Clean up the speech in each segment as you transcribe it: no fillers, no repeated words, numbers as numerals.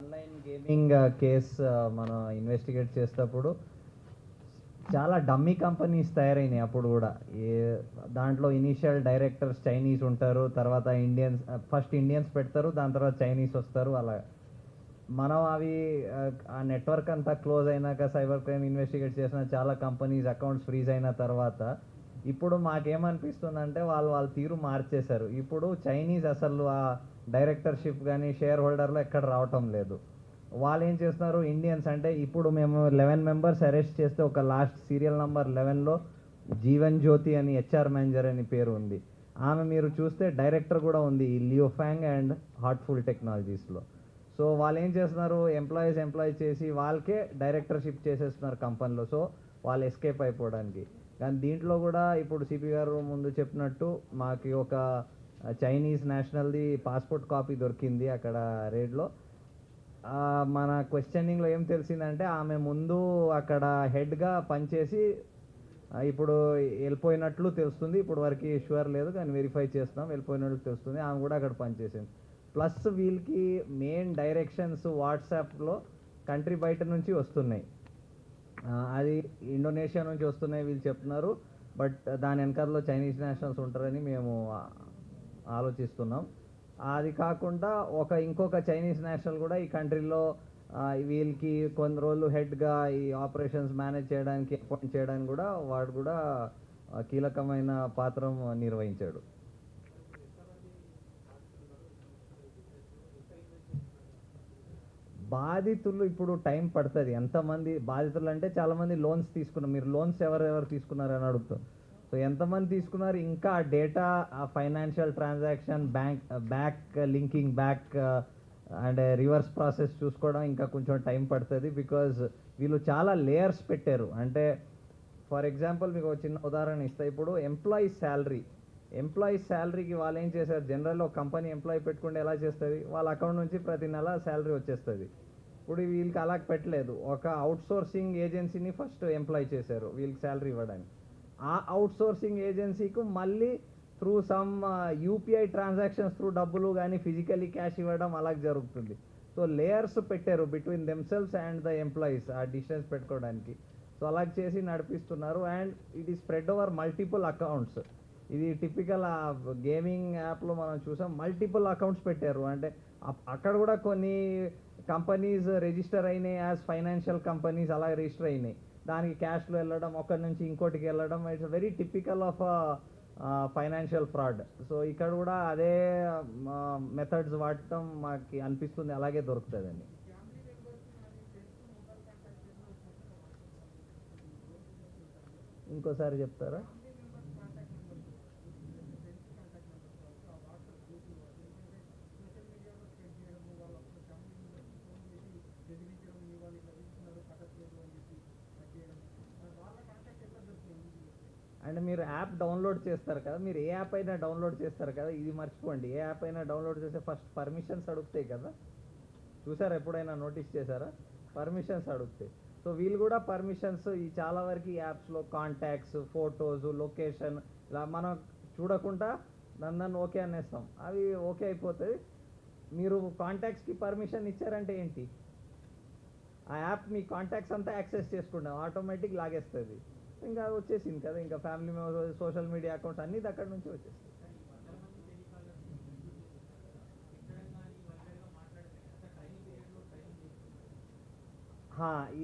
Online gaming case మనం investigate చేసేటప్పుడు చాలా డమ్మీ కంపెనీస్ తయారైనాయి అప్పుడు కూడా. దాంట్లో ఇనీషియల్ డైరెక్టర్స్ చైనీస్ ఉంటారు, తర్వాత ఇండియన్స్, ఫస్ట్ ఇండియన్స్ పెడతారు, దాని తర్వాత చైనీస్ వస్తారు. అలా మనం అవి ఆ నెట్వర్క్ అంతా క్లోజ్ అయినాక సైబర్ క్రైమ్ ఇన్వెస్టిగేట్ చేసిన చాలా కంపెనీస్ అకౌంట్స్ ఫ్రీజ్ అయిన తర్వాత ఇప్పుడు మాకేమనిపిస్తుందంటే వాళ్ళ తీరు మార్చేశారు. ఇప్పుడు చైనీస్ అసలు ఆ డైరెక్టర్షిప్ కానీ షేర్ హోల్డర్లో ఎక్కడ రావటం లేదు. వాళ్ళు ఏం చేస్తున్నారు, ఇండియన్స్ అంటే ఇప్పుడు మేము 11 మెంబర్స్ అరెస్ట్ చేస్తే ఒక last serial number 11లో Jeevan Jyoti అని హెచ్ఆర్ మేనేజర్ అని పేరు ఉంది. ఆమె మీరు చూస్తే డైరెక్టర్ కూడా ఉంది ఈ లియోఫాంగ్ అండ్ హార్ట్ఫుల్ టెక్నాలజీస్లో. సో వాళ్ళు ఏం చేస్తున్నారు, ఎంప్లాయీస్ చేసి వాళ్ళకే డైరెక్టర్షిప్ చేసేస్తున్నారు కంపెనీలో. సో వాళ్ళు ఎస్కేప్ అయిపోవడానికి. కానీ దీంట్లో కూడా ఇప్పుడు సిపి గారు ముందు చెప్పినట్టు మాకు ఒక చైనీస్ నేషనల్ది పాస్పోర్ట్ కాపీ దొరికింది అక్కడ రేడ్లో. మన క్వశ్చనింగ్లో ఏం తెలిసిందంటే ఆమె ముందు అక్కడ హెడ్గా పనిచేసి ఇప్పుడు వెళ్ళిపోయినట్లు తెలుస్తుంది. ఇప్పుడు వరకు షూర్ లేదు కానీ వెరిఫై చేస్తున్నాం, వెళ్ళిపోయినట్లు తెలుస్తుంది. ఆమె కూడా అక్కడ పనిచేసింది. ప్లస్ వీళ్ళకి మెయిన్ డైరెక్షన్స్ వాట్సాప్లో కంట్రీ బయట నుంచి వస్తున్నాయి. అది ఇండోనేషియా నుంచి వస్తున్నాయి వీళ్ళు చెప్తున్నారు. బట్ దాని వెనకాలలో చైనీస్ నేషనల్స్ ఉంటారని మేము ఆలోచిస్తున్నాం. అది కాకుండా ఇంకొక చైనీస్ నేషనల్ కూడా ఈ కంట్రీలో వీళ్ళకి కొన్ని రోజులు హెడ్గా ఈ ఆపరేషన్స్ మేనేజ్ చేయడానికి అపాయింట్ చేయడానికి కూడా వాడు కూడా కీలకమైన పాత్ర నిర్వహించాడు. బాధితులు ఇప్పుడు టైం పడుతుంది. ఎంతమంది బాధితులు అంటే చాలామంది లోన్స్ తీసుకున్నారు. మీరు లోన్స్ ఎవరెవరు తీసుకున్నారని అడుగుతారు. సో ఎంతమంది తీసుకున్నారు, ఇంకా ఆ డేటా, ఆ financial transaction, back linking back and reverse process చూసుకోవడం ఇంకా కొంచెం టైం పడుతుంది. బికాజ్ వీళ్ళు చాలా లేయర్స్ పెట్టారు. అంటే ఫర్ ఎగ్జాంపుల్ మీకు ఒక చిన్న ఉదాహరణ ఇస్తా. ఇప్పుడు ఎంప్లాయీస్ శాలరీకి వాళ్ళు ఏం చేశారు, జనరల్ ఒక కంపెనీ ఎంప్లాయీ పెట్టుకుంటే ఎలా చేస్తుంది, వాళ్ళ అకౌంట్ నుంచి ప్రతి నెల శాలరీ వచ్చేస్తుంది. ఇప్పుడు వీళ్ళకి అలా పెట్టలేదు. ఒక అవుట్సోర్సింగ్ ఏజెన్సీని ఫస్ట్ ఎంప్లాయ్ చేశారు వీళ్ళకి శాలరీ ఇవ్వడానికి. ఆ అవుట్సోర్సింగ్ ఏజెన్సీకు మళ్ళీ through some UPI transactions through డబ్బులు కానీ ఫిజికలీ క్యాష్ ఇవ్వడం అలా జరుగుతుంది. సో లేయర్స్ పెట్టారు between themselves and the employees ఆ డిస్టెన్స్ పెట్టుకోవడానికి. సో అలా చేసి నడిపిస్తున్నారు. అండ్ ఇట్ ఈ స్ప్రెడ్ ఓవర్ మల్టిపుల్ అకౌంట్స్. ఇది టిపికల్ గేమింగ్ యాప్లో మనం చూసాం, మల్టిపుల్ అకౌంట్స్ పెట్టారు. అంటే అక్కడ కూడా కొన్ని కంపెనీస్ రిజిస్టర్ అయినాయి యాజ్ ఫైనాన్షియల్ కంపెనీస్, అలా రిజిస్టర్ అయినాయి. దానికి క్యాష్లో వెళ్ళడం, ఒకరి నుంచి ఇంకోటికి వెళ్ళడం, it's very typical of financial fraud. So ఇక్కడ కూడా అదే మెథడ్స్ వాడటం మాకు అనిపిస్తుంది అలాగే దొరుకుతుందని. ఇంకోసారి చెప్తారా? అండ్ మీరు యాప్ డౌన్లోడ్ చేస్తారు కదా, మీరు ఏ యాప్ అయినా డౌన్లోడ్ చేస్తారు కదా, ఇది మర్చిపోండి. ఏ యాప్ అయినా డౌన్లోడ్ చేస్తే ఫస్ట్ పర్మిషన్స్ అడుగుతాయి కదా. చూసారా, ఎప్పుడైనా నోటీస్ చేశారా? పర్మిషన్స్ అడుగుతాయి. సో వీళ్ళు కూడా పర్మిషన్స్ ఈ చాలా వరకు యాప్స్లో కాంటాక్ట్స్, ఫొటోస్, లొకేషన్ ఇలా మనం చూడకుండా నన్ను ఓకే అనేస్తాం. అవి ఓకే అయిపోతుంది. మీరు కాంటాక్ట్స్కి పర్మిషన్ ఇచ్చారంటే ఏంటి, ఆ యాప్ మీ కాంటాక్ట్స్ అంతా యాక్సెస్ చేసుకుంటాం, ఆటోమేటిక్ లాగేస్తుంది. ఇంకా వచ్చేసింది కదా, ఇంకా family members, social media accounts అన్నీ అక్కడ నుంచి వచ్చేస్తాయి.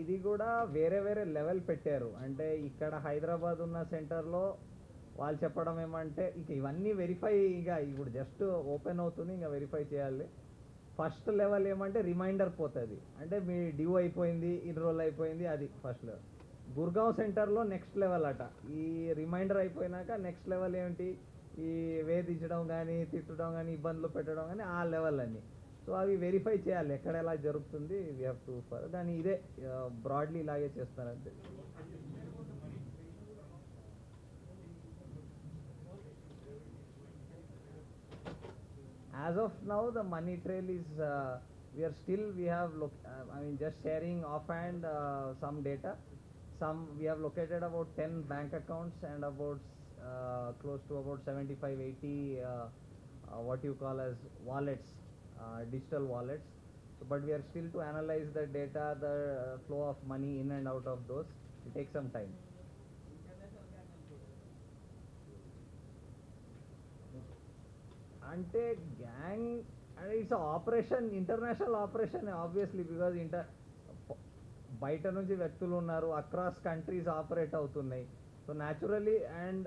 ఇది కూడా వేరే వేరే లెవెల్ పెట్టారు. అంటే ఇక్కడ హైదరాబాద్ ఉన్న సెంటర్లో వాళ్ళు చెప్పడం ఏమంటే ఇక ఇవన్నీ వెరిఫై, ఇక ఇప్పుడు జస్ట్ ఓపెన్ అవుతుంది, ఇంకా వెరిఫై చేయాలి. ఫస్ట్ లెవెల్ ఏమంటే రిమైండర్ పోతుంది, అంటే మీ డ్యూ అయిపోయింది, ఇన్ని రోజులు అయిపోయింది, అది ఫస్ట్ లెవెల్. గుర్గావ్ సెంటర్లో నెక్స్ట్ లెవెల్ అట. ఈ రిమైండర్ అయిపోయినాక నెక్స్ట్ లెవెల్ ఏమిటి, ఈ వేధించడం కానీ, తిట్టడం కానీ, ఇబ్బందులు పెట్టడం కానీ, ఆ లెవెల్ అన్ని. సో అవి వెరిఫై చేయాలి ఎక్కడ ఎలా జరుగుతుంది. వీ హ్యావ్ టు ఫర్ దాన్ని ఇదే బ్రాడ్లీ ఇలాగే చేస్తారంటే. As of now, the money trail is we have just sharing offhand some data. We have located about 10 bank accounts and about close to about 75-80 what you call as wallets, digital wallets. So, but we are still to analyze the data, the flow of money in and out of those. It takes some time. అంటే gang అంటే it's operation, international operation obviously, because బయట నుంచి వ్యక్తులు ఉన్నారు, across countries operate అవుతున్నాయి. So naturally and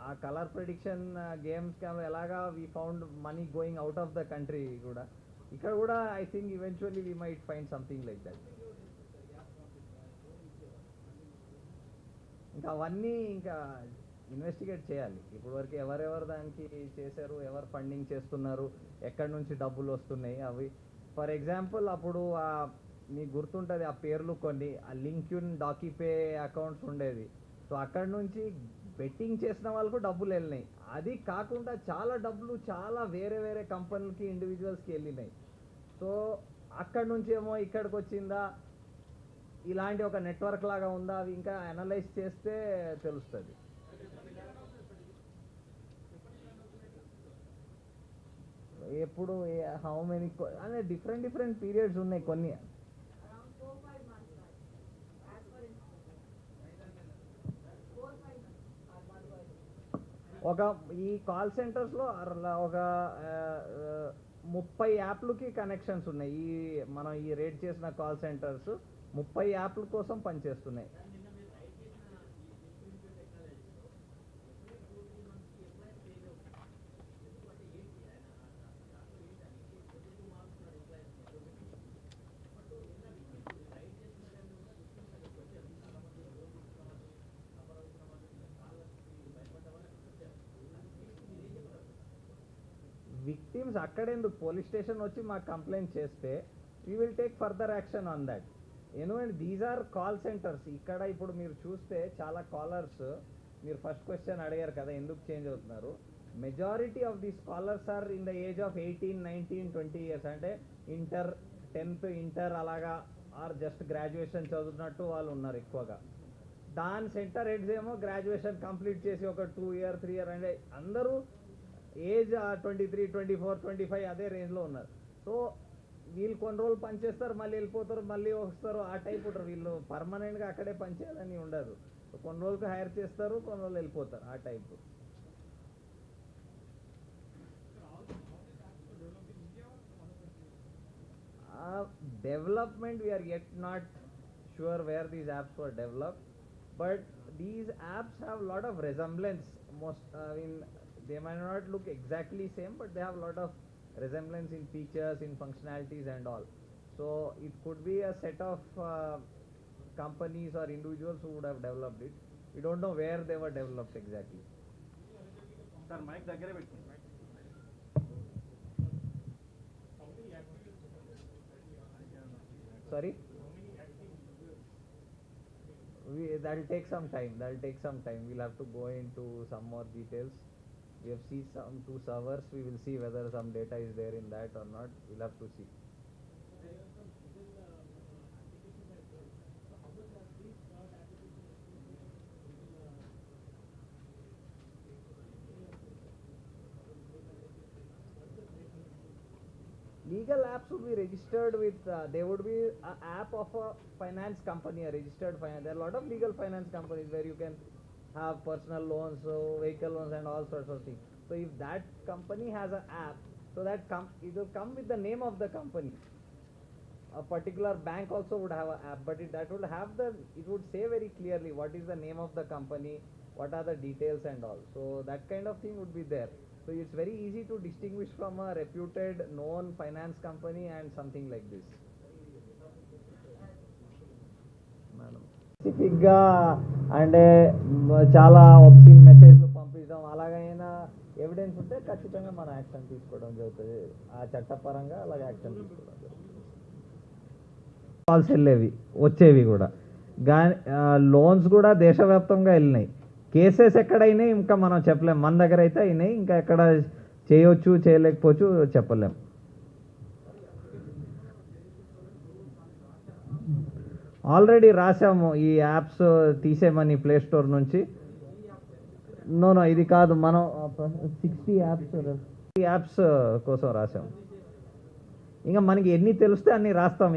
ఆ colour prediction games ఎలాగా we found money going out of the country కూడా, ఇక్కడ కూడా I think eventually we might find something like that. ఇంకా అవన్నీ ఇంకా ఇన్వెస్టిగేట్ చేయాలి. ఇప్పుడు వరకు ఎవరెవరు దానికి చేశారు, ఎవరు ఫండింగ్ చేస్తున్నారు, ఎక్కడి నుంచి డబ్బులు వస్తున్నాయి అవి. ఫర్ ఎగ్జాంపుల్ అప్పుడు మీకు గుర్తుంటుంది ఆ పేర్లు కొన్ని, ఆ లింక్యూన్ డాకీపే అకౌంట్స్ ఉండేది. సో అక్కడ నుంచి బెట్టింగ్ చేసిన వాళ్ళకు డబ్బులు వెళ్ళినాయి. అది కాకుండా చాలా డబ్బులు చాలా వేరే వేరే కంపెనీలకి, ఇండివిజువల్స్కి వెళ్ళినాయి. సో అక్కడ నుంచి ఏమో ఇక్కడికి వచ్చిందా, ఇలాంటి ఒక నెట్వర్క్ లాగా ఉందా, అవి ఇంకా అనలైజ్ చేస్తే తెలుస్తుంది. ఎప్పుడు హౌ మెనీ అంటే డిఫరెంట్ పీరియడ్స్ ఉన్నాయి కొన్ని. ఒక ఈ కాల్ సెంటర్స్లో ఒక 30 యాప్లకి కనెక్షన్స్ ఉన్నాయి. మనం ఈ రేట్ చేసిన కాల్ సెంటర్స్ 30 యాప్ల కోసం పనిచేస్తున్నాయి. విక్టిమ్స్ అక్కడెందుకు, పోలీస్ స్టేషన్ వచ్చి మాకు కంప్లైంట్ చేస్తే we will take further action on that. ఎందుకంటే దీస్ ఆర్ కాల్ సెంటర్స్. ఇక్కడ ఇప్పుడు మీరు చూస్తే చాలా కాలర్స్, మీరు ఫస్ట్ క్వశ్చన్ అడిగారు కదా ఎందుకు చేంజ్ అవుతున్నారు, majority of these callers are in the age of 18, 19, 20 years. అంటే ఇంటర్, 10th ఇంటర్ అలాగా ఆర్ జస్ట్ గ్రాడ్యుయేషన్ చదువుతున్నట్టు వాళ్ళు ఉన్నారు ఎక్కువగా. దాని సెంటర్ హెడ్స్ ఏమో గ్రాడ్యుయేషన్ కంప్లీట్ చేసి ఒక 2 year 3 year అంటే అందరూ ఏజ్ 23, 24, 25 అదే రేంజ్లో ఉన్నారు. సో వీళ్ళు కొన్ని రోజులు పనిచేస్తారు, మళ్ళీ వెళ్ళిపోతారు, మళ్ళీ వస్తారు, ఆ టైప్ ఉంటారు. వీళ్ళు పర్మనెంట్గా అక్కడే పనిచేయాలని ఉండదు. సో కొన్ని రోజులకు హైర్ చేస్తారు, కొన్ని రోజులు వెళ్ళిపోతారు, ఆ type. Development we are yet not sure where these apps were developed, but these apps have a lot of resemblance. They might not look exactly same, but they have a lot of resemblance in features, in functionalities and all. So it could be a set of companies or individuals who would have developed it. We don't know where they were developed exactly. Sir, mic daggare pettu. Sorry? That'll take some time. We'll have to go into some more details. We have seen some 2 servers. We will see whether some data is there in that or not. We'll have to see. Legal apps would be registered with, there would be an app of a finance company, a registered finance. There are a lot of legal finance companies where you can have personal loans, so vehicle loans and all sorts of things. So if that company has an app, so that it will come with the name of the company. A particular bank also would have an app, but that would have it would say very clearly what is the name of the company, what are the details and all. So that kind of thing would be there. So it's very easy to distinguish from a reputed known finance company and something like this. స్పెసిఫిక్గా అంటే చాలా ఆబ్సీన్ మెసేజ్లు పంపించడం అలాగైనా evidence ఉంటే ఖచ్చితంగా మనం action తీసుకోవడం జరుగుతుంది. ఆ చట్టపరంగా అలాగే యాక్షన్ తీసుకోవడం జరుగుతుంది. కాల్స్ వెళ్ళేవి వచ్చేవి కూడా, కానీ లోన్స్ కూడా దేశవ్యాప్తంగా వెళ్ళినాయి. కేసెస్ ఎక్కడైనా ఇంకా మనం చెప్పలేం. మన దగ్గర అయితే అయినాయి, ఇంకా ఎక్కడ చేయొచ్చు చేయలేకపోవచ్చు చెప్పలేం. ఆల్రెడీ రాసాము ఈ యాప్స్ తీసేమని ప్లే స్టోర్ నుంచి. నో ఇది కాదు, మనం 60 యాప్స్ కోసం రాసాము. ఇంకా మనకి ఎన్ని తెలిస్తే అన్ని రాస్తాం.